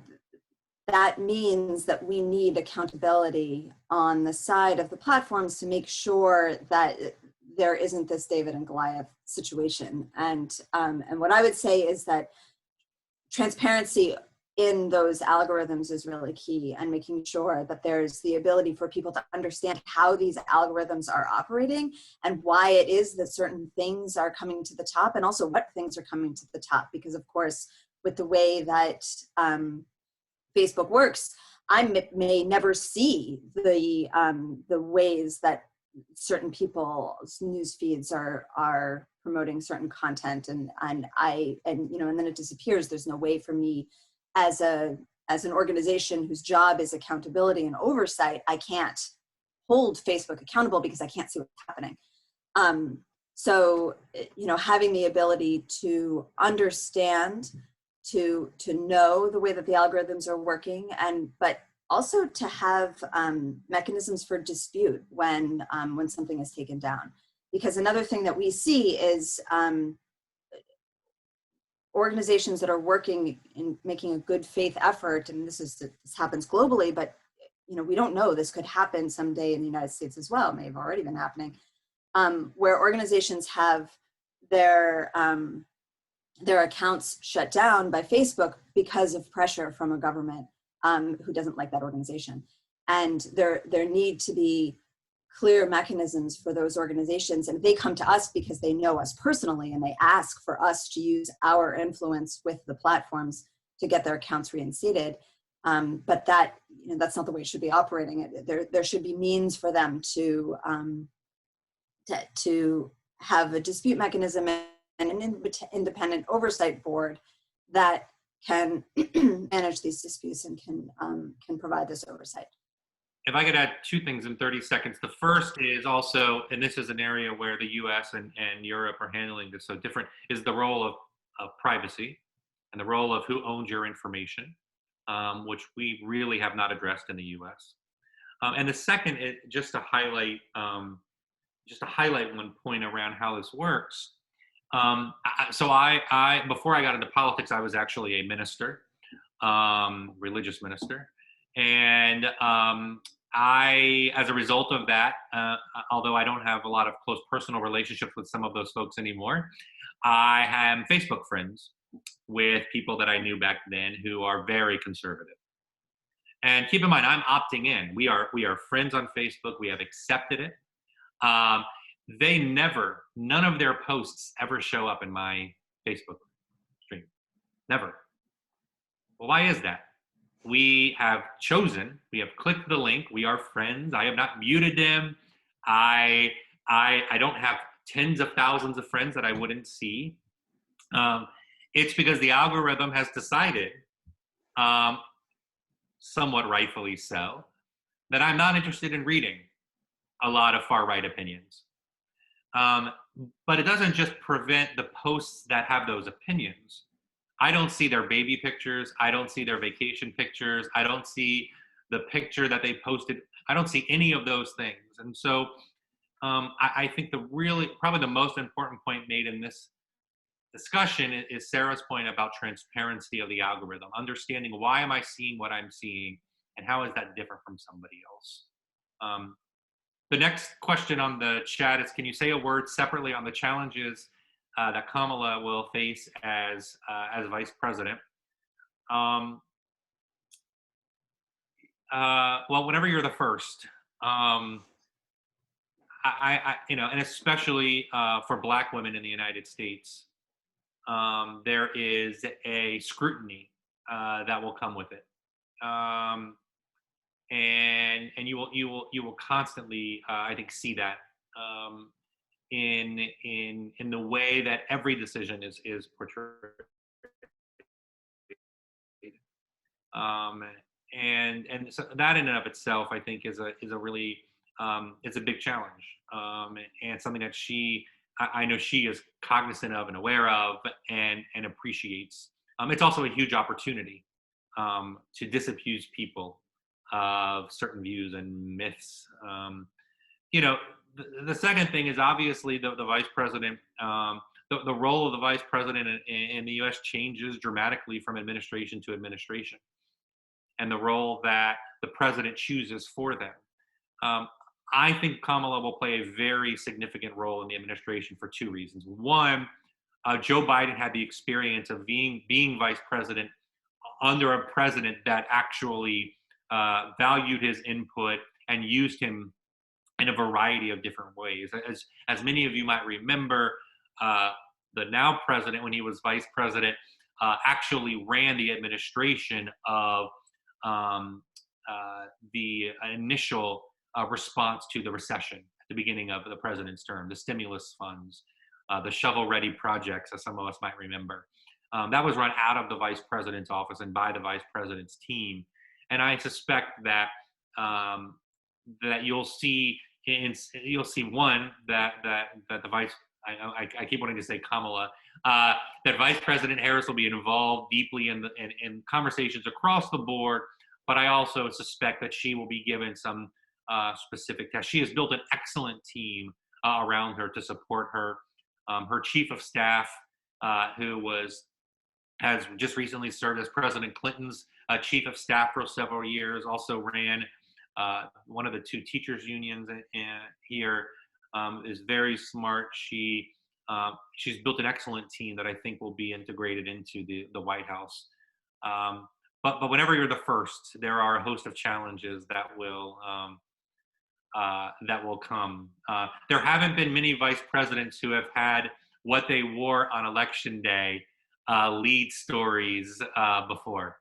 that means that we need accountability on the side of the platforms to make sure that there isn't this David and Goliath situation. And what I would say is that transparency in those algorithms is really key, and making sure that there's the ability for people to understand how these algorithms are operating and why it is that certain things are coming to the top, and also what things are coming to the top. Because of course, with the way that Facebook works, I may never see the ways that certain people's news feeds are promoting certain content, and you know, and then it disappears. There's no way for me as an organization whose job is accountability and oversight. I can't hold Facebook accountable because I can't see what's happening. So, you know, having the ability to understand, to know the way that the algorithms are working, but also to have mechanisms for dispute when something is taken down. Because another thing that we see is organizations that are working in making a good faith effort, and this happens globally, but we don't know, this could happen someday in the United States as well, it may have already been happening, where organizations have their accounts shut down by Facebook because of pressure from a government who doesn't like that organization. And there need to be clear mechanisms for those organizations, and they come to us because they know us personally, and they ask for us to use our influence with the platforms to get their accounts reinstated. But that's not the way it should be operating. There should be means for them to have a dispute mechanism and an independent oversight board that can manage these disputes and can provide this oversight. If I could add two things in 30 seconds. The first is also, and this is an area where the US and Europe are handling this so different, is the role of privacy and the role of who owns your information, which we really have not addressed in the US. And the second is just to highlight one point around how this works. So I before I got into politics, I was actually a minister, religious minister. And as a result of that, although I don't have a lot of close personal relationships with some of those folks anymore, I am Facebook friends with people that I knew back then who are very conservative. And keep in mind, I'm opting in. We are friends on Facebook. We have accepted it. None of their posts ever show up in my Facebook stream. Never. Well, why is that? We have clicked the link. We are friends. I have not muted them. I don't have tens of thousands of friends that I wouldn't see. It's because the algorithm has decided, somewhat rightfully so, that I'm not interested in reading a lot of far-right opinions. But it doesn't just prevent the posts that have those opinions. I don't see their baby pictures. I don't see their vacation pictures. I don't see the picture that they posted. I don't see any of those things. And so I think probably the most important point made in this discussion is Sarah's point about transparency of the algorithm, understanding why am I seeing what I'm seeing and how is that different from somebody else. The next question on the chat is, can you say a word separately on the challenges that Kamala will face as vice president? Well, whenever you're the first, and especially for Black women in the United States, there is a scrutiny that will come with it, and you will constantly, I think, see that. In the way that every decision is portrayed, and so that in and of itself, I think, is a really it's a big challenge, and something that I know she is cognizant of and aware of and appreciates. It's also a huge opportunity to disabuse people of certain views and myths. The second thing is obviously the vice president. The role of the vice president in the U.S. changes dramatically from administration to administration, and the role that the president chooses for them. I think Kamala will play a very significant role in the administration for two reasons. One, Joe Biden had the experience of being vice president under a president that actually valued his input and used him in a variety of different ways. As many of you might remember, the now president, when he was vice president, actually ran the administration of the initial response to the recession at the beginning of the president's term, the stimulus funds, the shovel-ready projects, as some of us might remember. That was run out of the vice president's office and by the vice president's team. And I suspect that that you'll see one that the vice. I keep wanting to say Kamala. That Vice President Harris will be involved deeply in conversations across the board. But I also suspect that she will be given some specific tasks. She has built an excellent team around her to support her. Her chief of staff, who has just recently served as President Clinton's chief of staff for several years, also ran one of the two teachers unions here, is very smart. She's built an excellent team that I think will be integrated into the White House. But whenever you're the first, there are a host of challenges that will come. There haven't been many vice presidents who have had what they wore on election day lead stories before.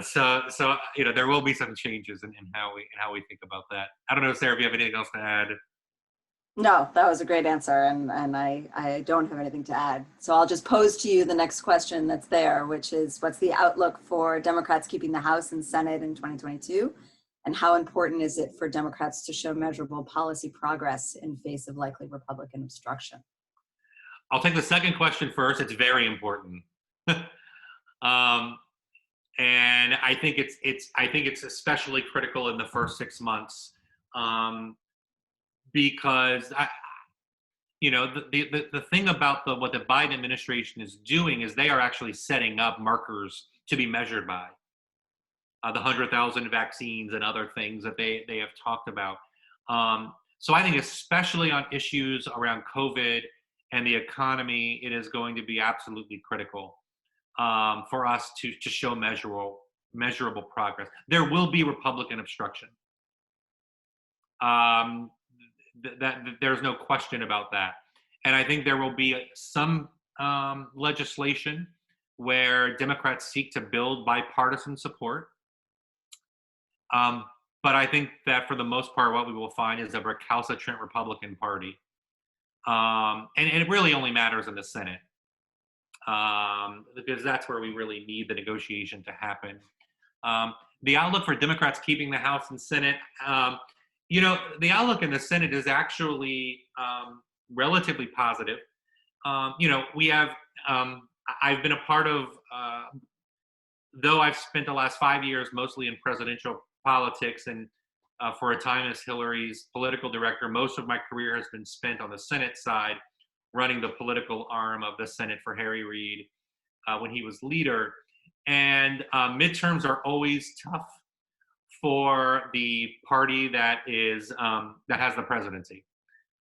So there will be some changes in how we think about that. I don't know, Sarah, if you have anything else to add. No, that was a great answer, and I don't have anything to add. So I'll just pose to you the next question that's there, which is, what's the outlook for Democrats keeping the House and Senate in 2022? And how important is it for Democrats to show measurable policy progress in face of likely Republican obstruction? I'll take the second question first. It's very important. And I think it's especially critical in the first 6 months. Because the thing about what the Biden administration is doing is they are actually setting up markers to be measured by. The 100,000 vaccines and other things that they have talked about. So I think especially on issues around COVID and the economy, it is going to be absolutely critical for us to show measurable progress. There will be Republican obstruction. There's no question about that. And I think there will be some legislation where Democrats seek to build bipartisan support. But I think that for the most part, what we will find is a recalcitrant Republican Party. And it really only matters in the Senate, because that's where we really need the negotiation to happen. The outlook for Democrats keeping the House and Senate, the outlook in the Senate is actually relatively positive. We have, I've been a part of, though I've spent the last 5 years mostly in presidential politics, and for a time as Hillary's political director, most of my career has been spent on the Senate side, running the political arm of the Senate for Harry Reid when he was leader. And midterms are always tough for the party that has the presidency.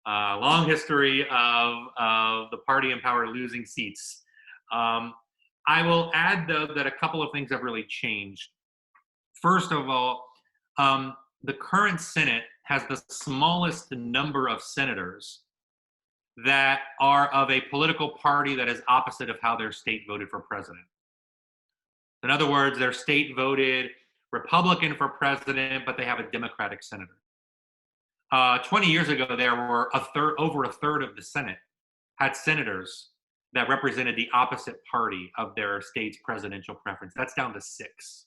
Long history of the party in power losing seats. I will add, though, that a couple of things have really changed. First of all, the current Senate has the smallest number of senators that are of a political party that is opposite of how their state voted for president. In other words, their state voted Republican for president, but they have a Democratic senator. 20 years ago, there were over a third of the Senate had senators that represented the opposite party of their state's presidential preference. That's down to 6.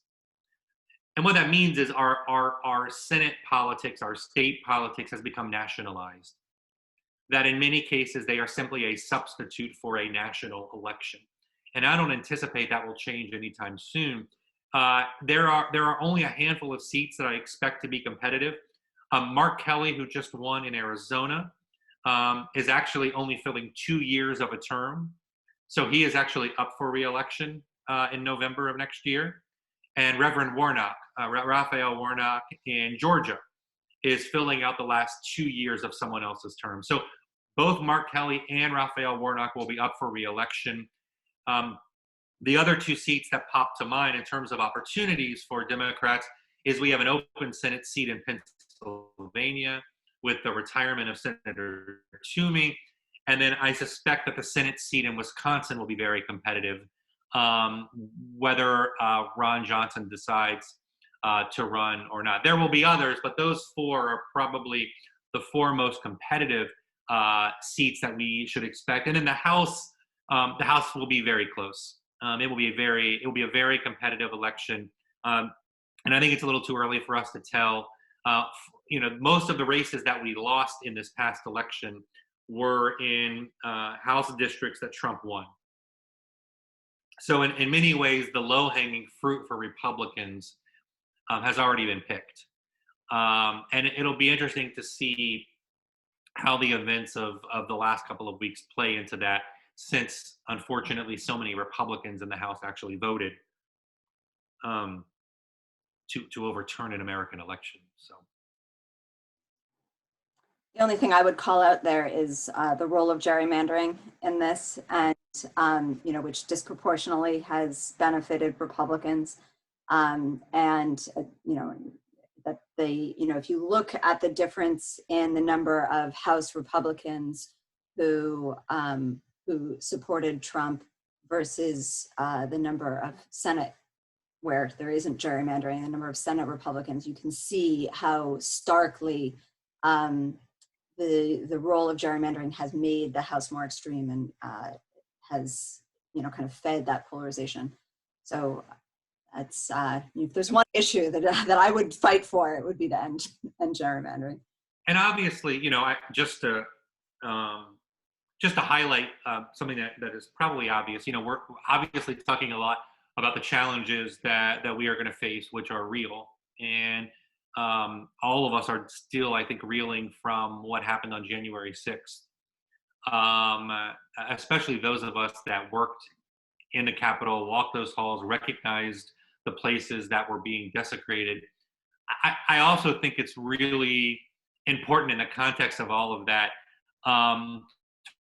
And what that means is our Senate politics, our state politics has become nationalized. That in many cases, they are simply a substitute for a national election. And I don't anticipate that will change anytime soon. There are only a handful of seats that I expect to be competitive. Mark Kelly, who just won in Arizona, is actually only filling 2 years of a term. So he is actually up for re-election in November of next year. And Reverend Warnock, Raphael Warnock in Georgia, is filling out the last 2 years of someone else's term. So both Mark Kelly and Raphael Warnock will be up for re-election. The other 2 seats that pop to mind in terms of opportunities for Democrats is we have an open Senate seat in Pennsylvania with the retirement of Senator Toomey. And then I suspect that the Senate seat in Wisconsin will be very competitive, whether Ron Johnson decides to run or not. There will be others, but those 4 are probably the 4 most competitive seats that we should expect. And in the House will be very close. It will be a very competitive election. And I think it's a little too early for us to tell. Most of the races that we lost in this past election were in House districts that Trump won. So in many ways, the low-hanging fruit for Republicans has already been picked. And it'll be interesting to see how the events of the last couple of weeks play into that, since unfortunately so many Republicans in the House actually voted um, to overturn an American election. So. The only thing I would call out there is the role of gerrymandering in this, and which disproportionately has benefited Republicans, and that if you look at the difference in the number of House Republicans who supported Trump versus the number of Senate where there isn't gerrymandering, the number of Senate Republicans, you can see how starkly the role of gerrymandering has made the House more extreme and has kind of fed that polarization. So that's if there's one issue that I would fight for, it would be to end gerrymandering. And obviously, just to highlight something that is probably obvious, we're obviously talking a lot about the challenges that we are going to face, which are real. And all of us are still, I think, reeling from what happened on January 6th, especially those of us that worked in the Capitol, walked those halls, recognized the places that were being desecrated. I also think it's really important in the context of all of that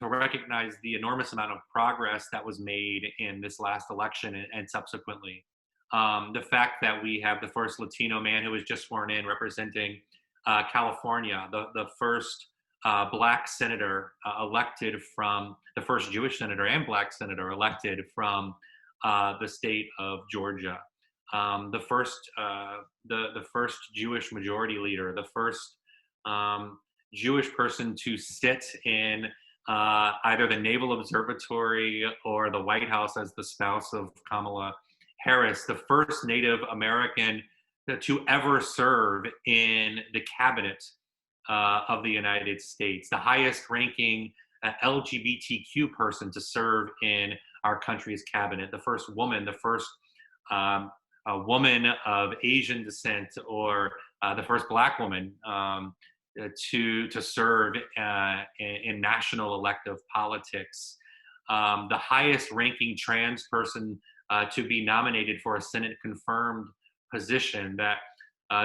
to recognize the enormous amount of progress that was made in this last election and subsequently. The fact that we have the first Latino man who was just sworn in representing California, the first Black senator elected from, the first Jewish senator and Black senator elected from the state of Georgia, the first Jewish majority leader, the first Jewish person to sit in either the Naval Observatory or the White House as the spouse of Kamala Harris, the first Native American to ever serve in the cabinet of the United States, the highest ranking LGBTQ person to serve in our country's cabinet, the first woman, the first a woman of Asian descent, or the first Black woman to serve in national elective politics, the highest ranking trans person to be nominated for a Senate confirmed position, that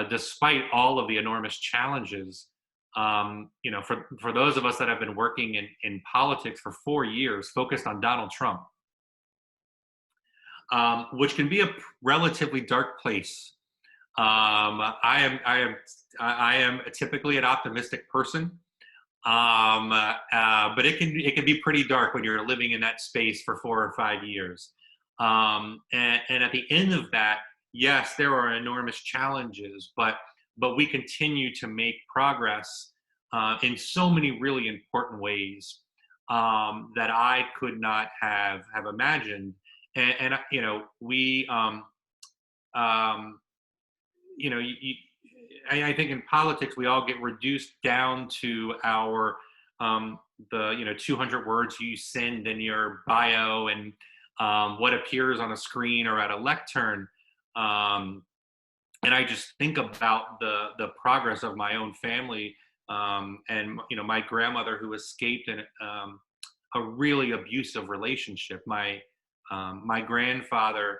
despite all of the enormous challenges, for those of us that have been working in politics for 4 years, focused on Donald Trump, which can be a relatively dark place. I am typically an optimistic person, but it can be pretty dark when you're living in that space for 4 or 5 years. And at the end of that, yes, there are enormous challenges, but we continue to make progress in so many really important ways that I could not have imagined. And we I think in politics we all get reduced down to our the 200 words you send in your bio and what appears on a screen or at a lectern, and I just think about the progress of my own family, and my grandmother who escaped a really abusive relationship. My grandfather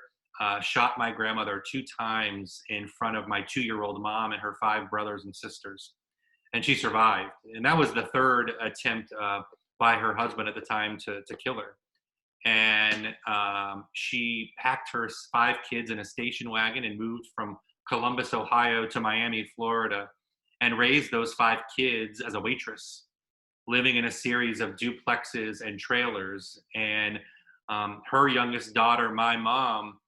shot my grandmother 2 times in front of my 2-year-old mom and her 5 brothers and sisters, and she survived. And that was the 3rd attempt by her husband at the time to kill her. And she packed her 5 kids in a station wagon and moved from Columbus, Ohio to Miami, Florida, and raised those 5 kids as a waitress, living in a series of duplexes and trailers. And her youngest daughter, my mom,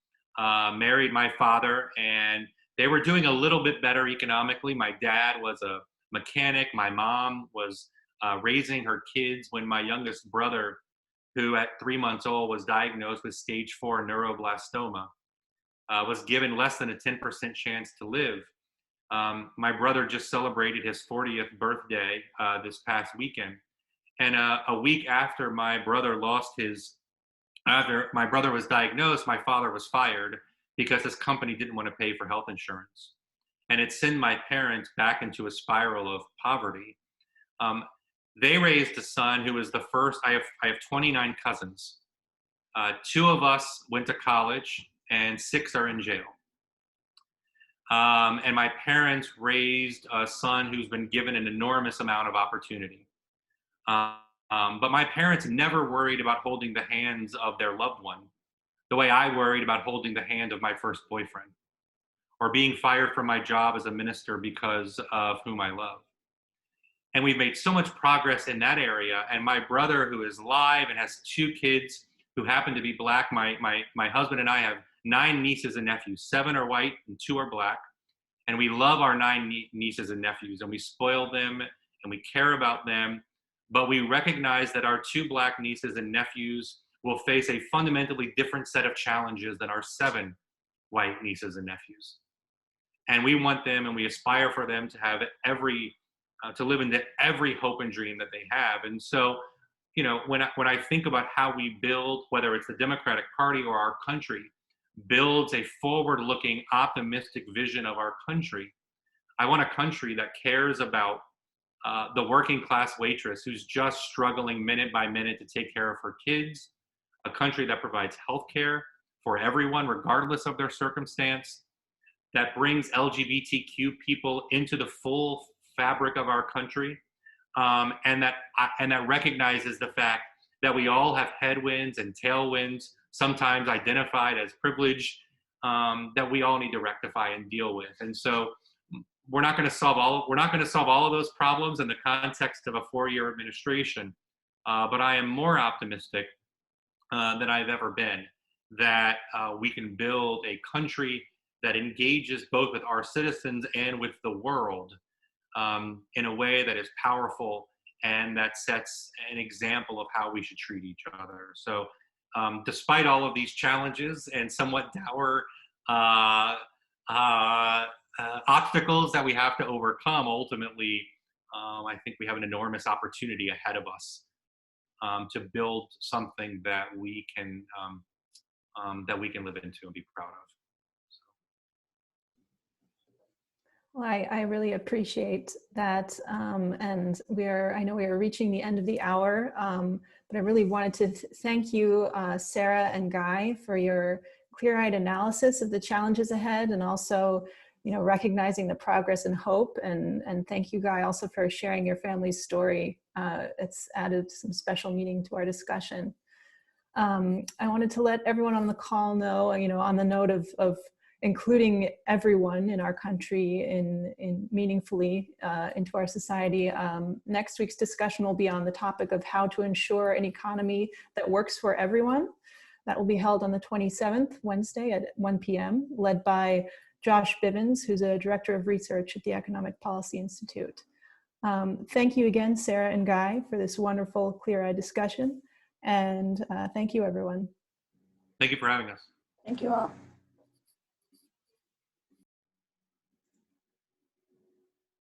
married my father, and they were doing a little bit better economically. My dad was a mechanic. My mom was raising her kids when my youngest brother, who at 3 months old was diagnosed with stage 4 neuroblastoma, was given less than a 10% chance to live. My brother just celebrated his 40th birthday this past weekend. And a week after my brother after my brother was diagnosed, my father was fired because his company didn't want to pay for health insurance. And it sent my parents back into a spiral of poverty. They raised a son who was the first. I have 29 cousins. 2 of us went to college, and 6 are in jail. And my parents raised a son who's been given an enormous amount of opportunity. But my parents never worried about holding the hands of their loved one the way I worried about holding the hand of my first boyfriend, or being fired from my job as a minister because of whom I love. And we've made so much progress in that area. And my brother, who is live and has 2 kids who happen to be Black, my husband and I have 9 nieces and nephews. 7 are white and 2 are Black. And we love our 9 nieces and nephews, and we spoil them and we care about them. But we recognize that our 2 Black nieces and nephews will face a fundamentally different set of challenges than our 7 white nieces and nephews. And we want them, and we aspire for them to have to live into every hope and dream that they have. And so, you know, when I think about how we build, whether it's the Democratic Party or our country, builds a forward-looking, optimistic vision of our country, I want a country that cares about the working class waitress who's just struggling minute by minute to take care of her kids, a country that provides health care for everyone, regardless of their circumstance, that brings LGBTQ people into the full fabric of our country, and that recognizes the fact that we all have headwinds and tailwinds, sometimes identified as privilege, that we all need to rectify and deal with. And so we're not going to solve all of those problems in the context of a 4-year administration, but I am more optimistic than I've ever been that we can build a country that engages both with our citizens and with the world in a way that is powerful and that sets an example of how we should treat each other. So despite all of these challenges and somewhat dour obstacles that we have to overcome, ultimately, I think we have an enormous opportunity ahead of us to build something that we can live into and be proud of. Well, I really appreciate that, and I know we are reaching the end of the hour, but I really wanted to thank you, Sarah and Guy, for your clear-eyed analysis of the challenges ahead, and also, you know, recognizing the progress and hope. And thank you, Guy, also for sharing your family's story. It's added some special meaning to our discussion. I wanted to let everyone on the call know, you know, on the note of including everyone in our country in meaningfully into our society. Next week's discussion will be on the topic of how to ensure an economy that works for everyone. That will be held on the 27th, Wednesday at 1 p.m., led by Josh Bivens, who's a director of research at the Economic Policy Institute. Thank you again, Sarah and Guy, for this wonderful, clear-eyed discussion. And thank you, everyone. Thank you for having us. Thank you all.